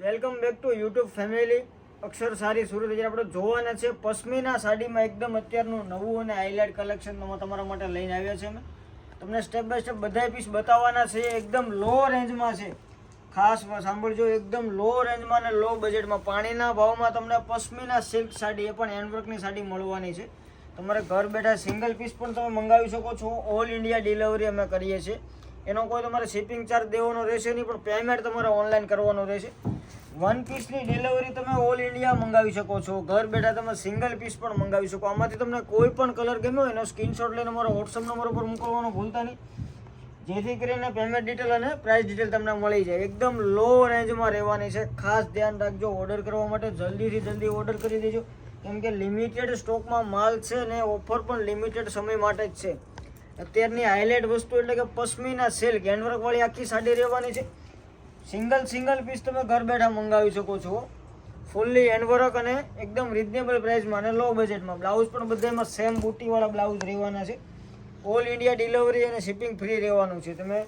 Welcome back to YouTube family. અક્ષર સારી સુરત આજે આપણે જોવાના છે પશ્મિના સાડીમાં એકદમ અત્યારનું નવું અને હાઇલાઇટ કલેક્શન તમારા માટે લઈને આવ્યા છે. અમે તમને સ્ટેપ બાય સ્ટેપ બધા પીસ બતાવવાના છે. એકદમ લો રેન્જમાં છે, ખાસ સાંભળજો. એકદમ લો રેન્જમાં અને લો બજેટમાં પાણીના ભાવમાં તમને પશ્મિના સિલ્ક સાડી, એ પણ હેન્ડવર્કની સાડી મળવાની છે. તમારે ઘર બેઠા સિંગલ પીસ પણ તમે મંગાવી શકો છો. ઓલ ઇન્ડિયા ડિલિવરી અમે કરીએ છીએ. એનો કોઈ તમારે શિપિંગ ચાર્જ દેવાનો રહેશે નહીં, પણ પેમેન્ટ તમારે ઓનલાઈન કરવાનું રહેશે. વન પીસની ડિલિવરી તમે ઓલ ઇન્ડિયા મંગાવી શકો છો. ઘર બેઠા તમે સિંગલ પીસ પણ મંગાવી શકો. આમાંથી તમને કોઈ પણ કલર ગમ્યો હોય એનો સ્ક્રીનશોટ લઈને અમારો વોટ્સઅપ નંબર ઉપર મોકલવાનું ભૂલતા નહીં, જેથી કરીને પેમેન્ટ ડિટેલ અને પ્રાઇસ ડિટેલ તમને મળી જાય. એકદમ લો રેન્જમાં રહેવાની છે. ખાસ ધ્યાન રાખજો, ઓર્ડર કરવા માટે જલ્દીથી જલ્દી ઓર્ડર કરી દેજો, કેમ કે લિમિટેડ સ્ટોકમાં માલ છે ને ઓફર પણ લિમિટેડ સમય માટે જ છે. અત્યારની હાઇલાઇટ વસ્તુ એટલે કે પશ્મિના સિલ્ક હેન્ડવર્કવાળી આખી સાડી રહેવાની છે. સિંગલ પીસ તમે ઘર બેઠા મંગાવી શકો છો. ફૂલ્લી હેન્ડવર્ક અને એકદમ રિઝનેબલ પ્રાઇસમાં અને લો બજેટમાં. બ્લાઉઝ પણ બધામાં સેમ બુટીવાળા બ્લાઉઝ રહેવાના છે. ઓલ ઇન્ડિયા ડિલિવરી અને શિપિંગ ફ્રી રહેવાનું છે. તમે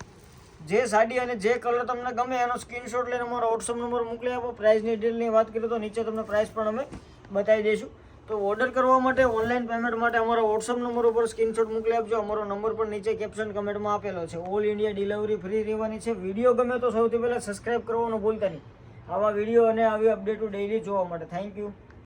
જે સાડી અને જે કલર તમને ગમે એનો સ્ક્રીનશોટ લઈને અમારો વોટ્સઅપ નંબર મોકલી આપો. પ્રાઇસની ડિટેલની વાત કરીએ તો નીચે તમને પ્રાઇસ પણ અમે બતાવી દઈશું. તો ઓર્ડર કરવા માટે, ઓનલાઈન પેમેન્ટ માટે અમારો વોટ્સઅપ નંબર ઉપર સ્ક્રીનશોટ મોકલી આપજો. અમારો નંબર પણ નીચે કેપ્શન કમેન્ટમાં આપેલો છે. ઓલ ઇન્ડિયા ડિલિવરી ફ્રી રહેવાની છે. વિડીયો ગમે તો સૌથી પહેલાં સબસ્ક્રાઈબ કરવાનું ભૂલતા નહીં, આવા વિડીયો અને આવી અપડેટો ડેઈલી જોવા માટે. Thank you.